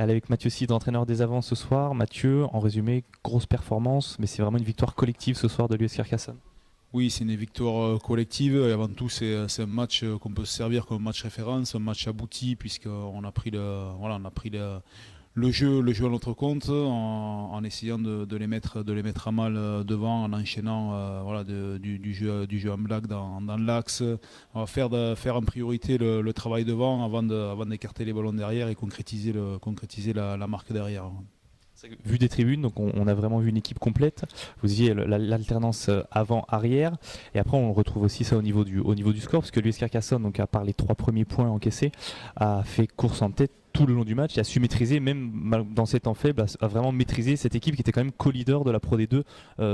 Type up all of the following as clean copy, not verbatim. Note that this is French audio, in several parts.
Elle est avec Mathieu Cid, entraîneur des Avants ce soir. Mathieu, en résumé, grosse performance, mais c'est vraiment une victoire collective ce soir de l'US Carcassonne. Oui, c'est une victoire collective et avant tout c'est un match qu'on peut se servir comme match référence, un match abouti puisqu'on a pris le jeu à notre compte en essayant de les mettre à mal devant en enchaînant du jeu en blague dans l'axe. On va faire en priorité le travail devant avant d'écarter les ballons derrière et concrétiser la marque derrière. Vu des tribunes, donc on a vraiment vu une équipe complète. Vous disiez l'alternance avant-arrière. Et après, on retrouve aussi ça au niveau du score, parce que l'US Carcassonne, donc à part les 3 premiers points encaissés, a fait course en tête tout le long du match et a su maîtriser, même dans ces temps faibles, a vraiment maîtrisé cette équipe qui était quand même co-leader de la Pro D2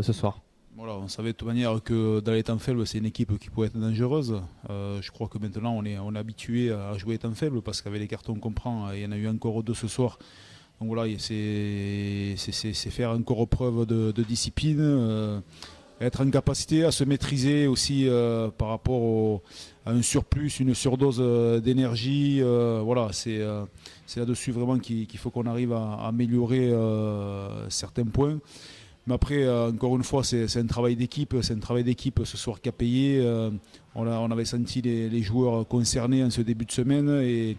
ce soir. Voilà, on savait de toute manière que dans les temps faibles, c'est une équipe qui pouvait être dangereuse. Je crois que maintenant, on est habitué à jouer les temps faibles parce qu'avec les cartons qu'on prend, il y en a eu encore 2 ce soir. Donc voilà, c'est faire encore preuve de discipline, être en capacité à se maîtriser aussi par rapport à un surplus, une surdose d'énergie. Voilà, c'est là-dessus vraiment qu'il faut qu'on arrive à améliorer certains points. Mais après, encore une fois, c'est un travail d'équipe. C'est un travail d'équipe ce soir qui a payé. On avait senti les joueurs concernés en ce début de semaine et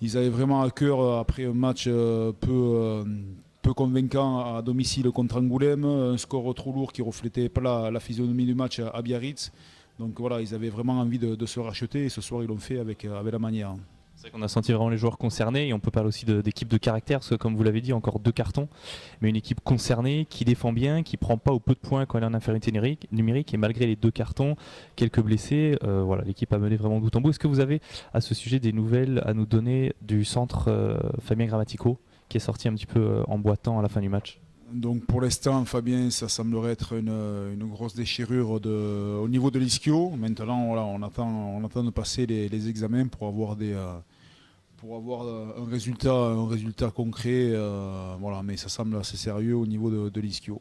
ils avaient vraiment à cœur, après un match peu convaincant à domicile contre Angoulême, un score trop lourd qui ne reflétait pas la physionomie du match à Biarritz. Donc voilà, ils avaient vraiment envie de se racheter et ce soir ils l'ont fait avec la manière. C'est vrai qu'on a senti vraiment les joueurs concernés et on peut parler aussi d'équipe de caractère, parce que comme vous l'avez dit, encore 2 cartons, mais une équipe concernée, qui défend bien, qui prend pas au peu de points quand elle est en infériorité numérique et malgré les 2 cartons, quelques blessés, voilà, l'équipe a mené vraiment bout en bout. Est-ce que vous avez à ce sujet des nouvelles à nous donner du centre Fabien Grammatico qui est sorti un petit peu en boitant à la fin du match? Donc pour l'instant, Fabien, ça semblerait être une grosse déchirure au niveau de l'ischio. Maintenant, voilà, on attend de passer les examens pour avoir un résultat concret. Voilà, mais ça semble assez sérieux au niveau de l'ischio.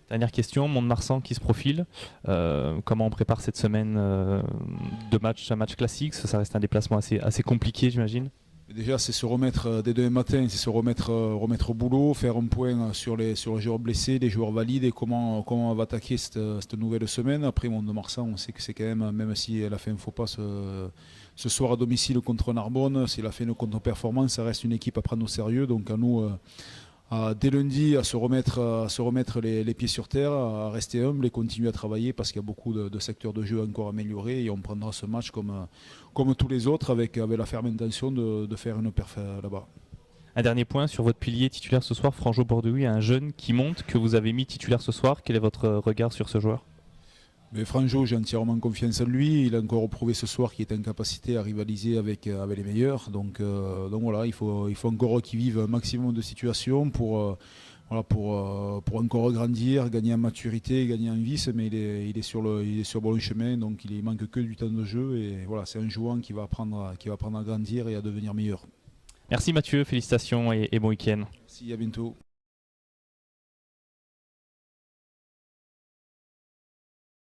Dernière question, Mont-de-Marsan qui se profile. Comment on prépare cette semaine de match, un match classique? Ça reste un déplacement assez compliqué, j'imagine. Déjà, c'est se remettre dès demain matin, c'est se remettre au boulot, faire un point sur les joueurs blessés, les joueurs valides et comment on va attaquer cette nouvelle semaine. Après, Mont-de-Marsan, on sait que c'est quand même si elle a fait un faux pas ce soir à domicile contre Narbonne, si elle a fait une contre-performance, ça reste une équipe à prendre au sérieux. Donc à nous, dès lundi, à se remettre les pieds sur terre, à rester humble et continuer à travailler parce qu'il y a beaucoup de secteurs de jeu encore améliorés et on prendra ce match comme tous les autres avec la ferme intention de faire une perf là-bas. Un dernier point sur votre pilier titulaire ce soir, Franjo Bordeaux, un jeune qui monte, que vous avez mis titulaire ce soir. Quel est votre regard sur ce joueur? Mais Franjo, j'ai entièrement confiance en lui. Il a encore prouvé ce soir qu'il est en capacité à rivaliser avec les meilleurs. Donc voilà, il faut encore qu'il vive un maximum de situations pour encore grandir, gagner en maturité, gagner en vice. Mais il est sur le bon chemin, donc il manque que du temps de jeu. Et voilà, c'est un joueur qui va apprendre à grandir et à devenir meilleur. Merci Mathieu, félicitations et bon week-end. Merci, à bientôt.